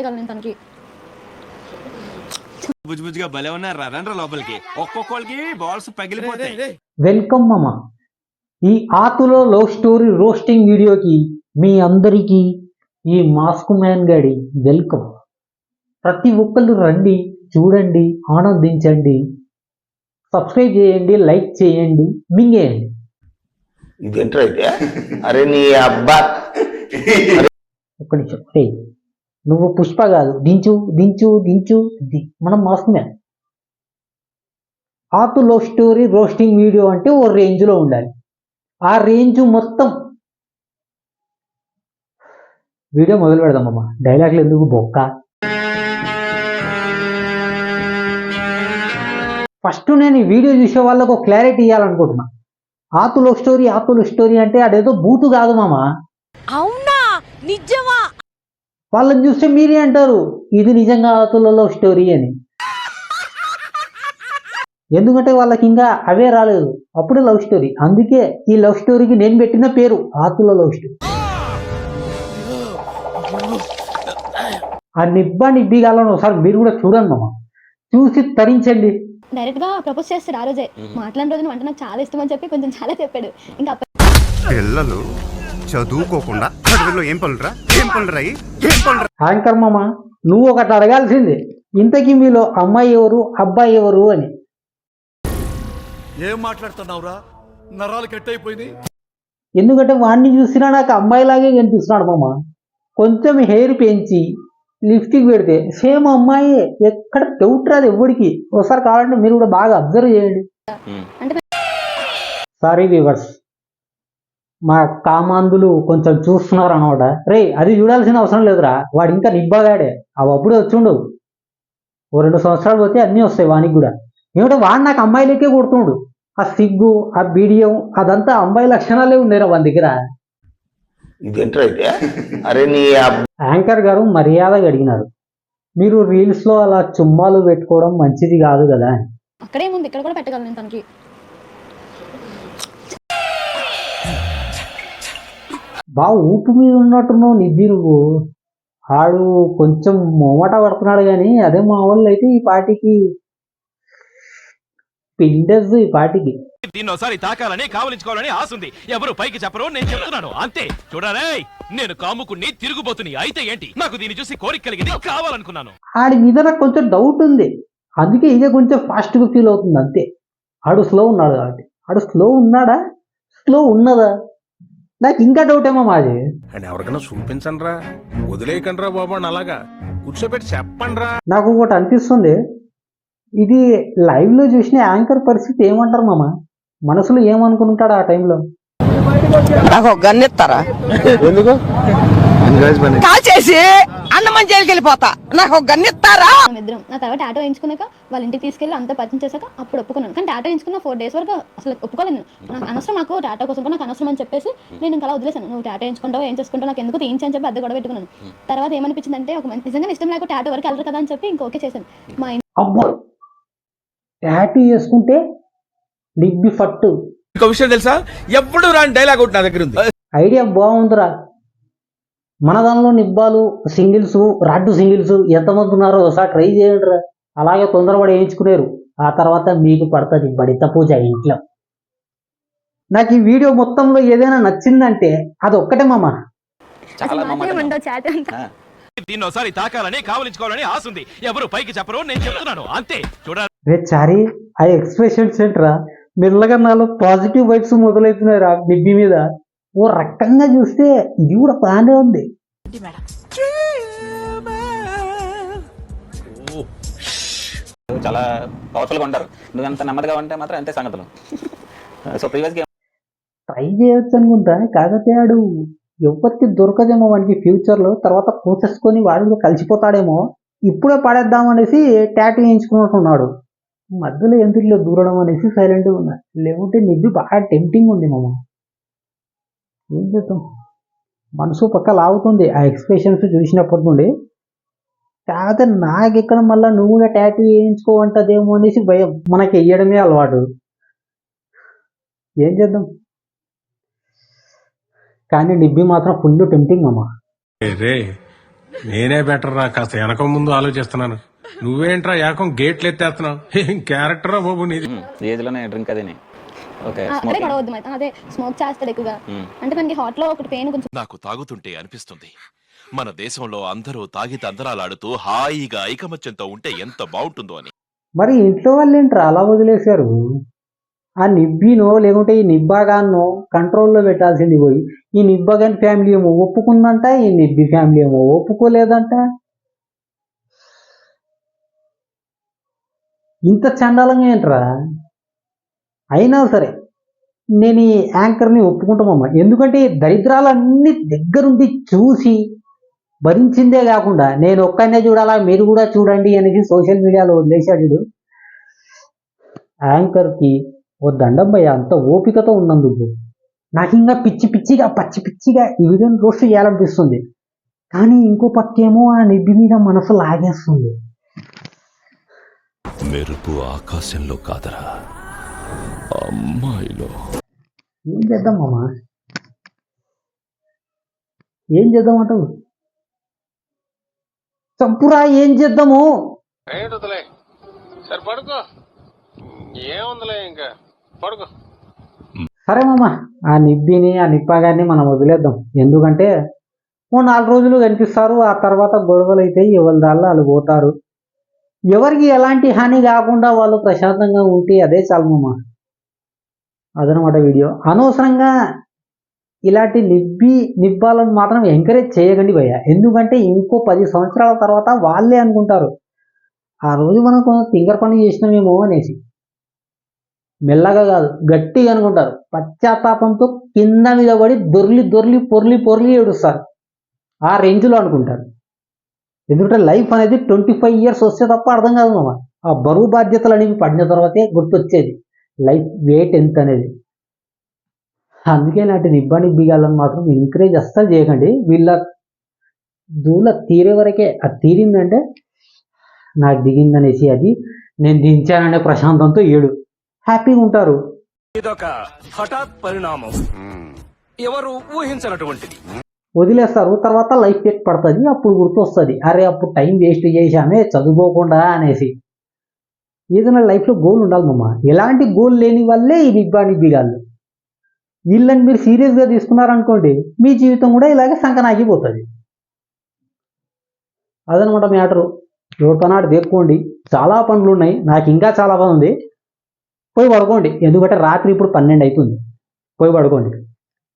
పెట్టగలను నేను తనకి. బుజ్జుబుజ్జుగా భలే ఉన్నారు రండ్రా లోపలికి. ఒక్కొక్కరికి బాల్స్ పగిలిపోతాయి. వెల్కమ్ మామ. ఈ ఆతులో లవ్ స్టోరీ రోస్టింగ్ వీడియోకి మీ అందరికీ ఈ మాస్క్ మ్యాన్ గాడి వెల్కమ్. ప్రతి ఒక్కళ్ళు రండి, చూడండి, ఆనందించండి, సబ్స్క్రైబ్ చేయండి, లైక్ చేయండి, మింగేయండి. ఇదేంట్రా అయితే? అరే నీ అబ్బా, ఒక్క నిమిషం. నువ్వు పుష్ప కాదు, దించు దించు దించు. మనం మాస్క్ మ్యాన్. ఆతు లవ్ స్టోరీ రోస్టింగ్ వీడియో అంటే ఓ రేంజ్లో ఉండాలి. ఆ రేంజ్ మొత్తం వీడియో మొదలు పెడదామమ్మా. డైలాగ్లు ఎందుకు బొక్క. ఫస్ట్ నేను ఈ వీడియో చూసే వాళ్ళకు ఒక క్లారిటీ ఇవ్వాలనుకుంటున్నా. ఆతు లవ్ స్టోరీ అంటే అదేదో బూతు కాదు మామ. అవునా, నిజమా? వాళ్ళని చూస్తే మీరే అంటారు ఇది నిజంగా ఆతుల లవ్ స్టోరీ అని. ఎందుకంటే వాళ్ళకి ఇంకా అవే రాలేదు, అప్పుడే లవ్ స్టోరీ. అందుకే ఈ లవ్ స్టోరీకి నేను పెట్టిన పేరు ఆతుల లవ్ స్టోరీ. ఆ నిబ్బిగాలను ఒకసారి మీరు కూడా చూడండి మామ, చూసి తరించండి. డైరెక్ట్ గా ప్రపోజ్ చేస్తాడు ఆ రోజే. మాట్లాడిన రోజు అంటే నాకు చాలా ఇష్టం అని చెప్పి కొంచెం చాలా చెప్పాడు. ఇంకా పిల్లలు చదువుకోకుండా ఏం పనులురా యాంకర్ మామ, నువ్వు ఒకటి అడగాల్సిందే, ఇంతకీ మీలో అమ్మాయి ఎవరు అబ్బాయి ఎవరు అని. ఏం మాట్లాడుతున్నావురా? నరాలు కట్ అయిపోయింది. ఎందుకంటే వాడిని చూసినా నాకు అమ్మాయిలాగే కనిపిస్తున్నాడు మామ. కొంచెం హెయిర్ పెంచి లిప్స్టిక్ పెడితే సేమ్ అమ్మాయి, ఎక్కడ డౌట్ రాదు ఎవరికి. ఒకసారి కావాలంటే మీరు కూడా బాగా అబ్జర్వ్ చేయండి. సారీ వ్యూవర్స్, మా కామాంధులు కొంచెం చూస్తున్నారు అనమాట. రే అది చూడాల్సిన అవసరం లేదురా, వాడు ఇంకా నిబ్బగాడే. అవి అప్పుడే వచ్చిండు. ఓ 2 సంవత్సరాలు పోతే అన్నీ వస్తాయి వానికి కూడా. ఏమిటో వాడు నాకు అమ్మాయిలకే కొడుతుండు. ఆ సిగ్గు, ఆ బిడియం, అదంతా అమ్మాయి లక్షణాలే ఉండేరా వాని దగ్గర. ఇదేంట్రా అయితే? అరే నీ యాంకర్ గారు మర్యాదగా అడిగినారు, మీరు రీల్స్ లో అలా చుమ్మాలు పెట్టుకోవడం మంచిది కాదు కదా. అక్కడేముంది, ఇక్కడ కూడా పెట్టగలను నేను తనకి. బాగా ఊపు మీద ఉన్నట్టున్నావు నిబ్బి నువ్వు. ఆడు కొంచెం మొమట పడుతున్నాడు కానీ అదే మా వాళ్ళు అయితే ఈ పార్టీకి పిండేది. ఈ పార్టీకి దీన్ని ఒకసారి తాకాలని కావలించుకోవాలని ఆశుంది. ఎవరు పైకి చెప్పరు, నేను చెప్తున్నాను అంతే. చూడాలే, నేను కాముకుని తిరుగుబోతుని అయితే ఏంటి? నాకు దీన్ని చూసి కోరిక కలిగింది, కావాలనుకున్నాను. ఆడి మీద నాకు కొంచెం డౌట్ ఉంది, అందుకే ఇదే కొంచెం ఫాస్ట్ గా ఫీల్ అవుతుంది అంతే. ఆడు స్లో ఉన్నాడు కాబట్టి. ఆడు స్లో ఉన్నాడా, స్లో ఉన్నదా, నాకు ఇంకా డౌట్ ఏమో మాది. అని ఎవరికైనా చూపించండి రా, వదిలేయకండి రా బాబు. అలాగా కూర్చోబెట్టి చెప్పండి రా. నాకు ఒకటి అనిపిస్తుంది, ఇది లైవ్ లో చూసిన యాంకర్ పరిస్థితి ఏమంటారు మామ? మనసులో ఏమనుకుంటాడు ఆ టైంలో? నాకు గన్నెత్తారా? ఎందుకు కాల్చేసి అన్నమని జైలుకి వెళ్ళిపోతా. నాకు గన్నెత్తారా? ఇద్దరం నా తర్వాత టాటో వేయించుకున్నాక వాళ్ళ ఇంటికి తీసుకెళ్ళి అంతా పరిచయం చేశాక అప్పుడు ఒప్పుకున్నాను. కానీ టాటో వేయించుకున్న 4 days వరకు అసలు ఒప్పుకోలేదు. నాకు అనవసరం, నాకు టాటో కోసం నాకు అనవసరం అని చెప్పేసి నేను ఇంకా అలా వదిలేసాను. నువ్వు టాటో వేయించుకుంటావు, ఏం చేసుకుంటావు, నాకు ఎందుకు తీయించని చెప్పి అద్దె గొడవ పెట్టుకున్నాను. తర్వాత ఏమనిపించింది అంటే, ఒక నిజంగా ఇష్టం లేక టాటో వరకు వెళ్ళరు కదా అని చెప్పి ఇంకా ఓకే చేశాను. మా అబ్బో, టాటూ చేసుకుంటే డిగ్బి ఫట్టు. ఇంకో విషయం తెలుసా, ఎప్పుడు రాని డైలాగ్ ఒకటి నా దగ్గర ఉంది. ఐడియా బాగుందిరా. మన దానిలో నిబ్బాలు సింగిల్స్, రాడ్డు సింగిల్స్ ఎంతమంది ఉన్నారో ఒకసారి ట్రై చేయండి రా. అలాగే తొందరపడి వేయించుకునేరు, ఆ తర్వాత మీకు పడుతుంది బడిత పూజ ఇంట్లో. నాకు ఈ వీడియో మొత్తంలో ఏదైనా నచ్చిందంటే అది ఒక్కటే మామ. దీన్ని ఒకసారి తాకాలని కావలించుకోవాలని ఆశుంది. ఎవరు పైకి చెప్పరు, నేను చెప్తున్నాను అంతే. చూడాలి రే చారీ, ఆ ఎక్స్ప్రెషన్స్ ఏంట్రా, మెల్లగా నాలో పాజిటివ్ వైబ్స్ మొదలవుతున్నాయి రా బిబ్బి మీద. ఓ రకంగా చూస్తే ఇది కూడా బాగానే ఉంది. చాలా పవర్ఫుల్గా ఉంటారు. నువ్వు ఎంత నెమ్మదిగా ఉంటే మాత్రం అంతే సంగతులు. సో ప్రీవియస్గా ట్రై చేయొచ్చు అనుకుంటా, కాకపోతే ఆడు ఎవరికి దొరకదేమో వాడికి ఫ్యూచర్లో. తర్వాత పోసేసుకొని వాడితో కలిసిపోతాడేమో. ఇప్పుడే పడేద్దామనేసి టాటూ వేయించుకున్నట్టున్నాడు. మధ్యలో ఎందుకు దూరడం అనేసి సైలెంట్గా ఉన్నా. లేకుంటే నిబ్బి బాగా టెంప్టింగ్ ఉంది మామ. ఏం చేద్దాం, మనసు పక్క లాగుతుంది ఆ ఎక్స్ప్రెషన్స్ చూసినప్పటి నుండి. కాకపోతే నాకు ఇక్కడ మళ్ళీ నువ్వు కూడా టాటూ వేయించుకోవంటదేమో అనేసి భయం. మనకి వేయడమే అలవాటు, ఏం చేద్దాం. కానీ నిబ్బి మాత్రం ఫుల్ టెంప్టింగ్ అమ్మా. నేనే బెటర్ రా, కాస్త వెనక ముందు ఆలోచిస్తున్నాను. నువ్వేంట్రా ఏకం గేట్లు ఎత్తేస్తున్నావు? ఏం క్యారెక్టర్ రా బాబు నీది. ఏజ్ లోనే డ్రింక్ అదేనే. ఓకే, అదే గొడవద్దు మరి అదే స్మోక్ చేస్తాడు ఎక్కువగా అంటే మనకి హాట్ లో ఒకటి పెయిన్ కొంచెం నాకు తాగుతుంటే అనిపిస్తుంది మన దేశంలో అందరూ తాగి తందరాలాడుతూ హాయిగా ఐకమత్యంతో ఉంటే ఎంత బాగుంటుందో అని. మరి ఇంట్లో వాళ్ళు ఏంట్రా అలా వదిలేశారు? ఆ నిబ్బినో లేకుంటే ఈ నిబ్బాగాన్నో కంట్రోల్లో పెట్టాల్సింది పోయి ఈ నిబ్బాగాన్ ఫ్యామిలీ ఏమో ఒప్పుకుందంట, ఈ నిబ్బి ఫ్యామిలీ ఏమో ఒప్పుకోలేదంట. ఇంత చండాలంగా ఏంట్రా? అయినా సరే నేను ఈ యాంకర్ని ఒప్పుకుంటామమ్మా. ఎందుకంటే ఈ దరిద్రాలన్నీ దగ్గరుండి చూసి భరించిందే కాకుండా నేను ఒక్కనే చూడాలా మీరు కూడా చూడండి అనేసి సోషల్ మీడియాలో వదిలేశాడు వీడు. యాంకర్కి ఓ దండం భయ్య, అంత ఓపికతో ఉన్నందుకు. నాకు ఇంకా పిచ్చి పిచ్చిగా పచ్చి పిచ్చిగా ఈ వీడియోని రోస్ట్ చేయాలనిపిస్తుంది, కానీ ఇంకో పక్కేమో ఆ నిబ్బి మీద మనసు లాగేస్తుంది. మెరుపు ఆకాశంలో కాదరా అమ్మాయిలో. ఏం చేద్దాం మామ, ఏం చేద్దామంటావు? చంపురా, ఏం చేద్దాము? ఏంటలే సరే పడుకో, ఏముందిలే ఇంకా పడుకో. సరే మామ, ఆ నిబ్బిని ఆ నిప్పాగాన్ని మనం వదిలేద్దాం. ఎందుకంటే ఓ 4 రోజులు కనిపిస్తారు, ఆ తర్వాత గొడవలు అయితే ఎవరి దాల్లో వాళ్ళు పోతారు. ఎవరికి ఎలాంటి హాని కాకుండా వాళ్ళు ప్రశాంతంగా ఉంటే అదే చాలు మామ. అదనమాట వీడియో. అనవసరంగా ఇలాంటి నిబ్బాలను మాత్రం ఎంకరేజ్ చేయకండి భయ్య. ఎందుకంటే ఇంకో 10 సంవత్సరాల తర్వాత వాళ్ళే అనుకుంటారు ఆ రోజు మనం కొంచెం తింగర్ పని చేసినామేమో అనేసి. మెల్లగా కాదు, గట్టిగా అనుకుంటారు. పశ్చాత్తాపంతో కింద మీద పడి దొర్లి దొర్లి పొర్లి పొర్లి ఏడుస్తారు. ఆ రేంజ్లో అనుకుంటారు. ఎందుకంటే లైఫ్ అనేది 25 years వస్తే తప్ప అర్థం కాదు మామ. ఆ బరువు బాధ్యతలు అనేవి పడిన తర్వాతే గుర్తొచ్చేది లైఫ్ వెయిట్ ఎంత అనేది. అందుకే ఇలాంటి నిబ్బాగాళ్ళని మాత్రం ఎంకరేజ్ అస్సలు చేయకండి. వీళ్ళ దూల తీరే వరకే, అది తీరిందంటే నాకు దిగిందనేసి, అది నేను దించాననే ప్రశాంతంతో హ్యాపీగా ఉంటారు. ఇదొక హఠాత్ పరిణామం, ఎవరు ఊహించినటువంటిది. వదిలేస్తారు, తర్వాత లైఫ్ ఎట్ పడుతుంది. అప్పుడు గుర్తొస్తుంది, అరే అప్పుడు టైం వేస్ట్ చేశామే చదువుకోకుండా అనేసి. ఏదైనా లైఫ్లో గోల్ ఉండాలి మామ. ఎలాంటి గోల్ లేని వాళ్ళే ఈ నిబ్బాగాళ్ళు. వీళ్ళని మీరు సీరియస్గా తీసుకున్నారనుకోండి, మీ జీవితం కూడా ఇలాగే సంకనాగిపోతుంది. అదనమాట మ్యాటరు. ఎవరి పనాడు దేక్కోండి. చాలా పనులు ఉన్నాయి, నాకు ఇంకా చాలా పని ఉంది. పోయి పడుకోండి. ఎందుకంటే రాత్రి ఇప్పుడు 12 అవుతుంది. పోయి పడుకోండి.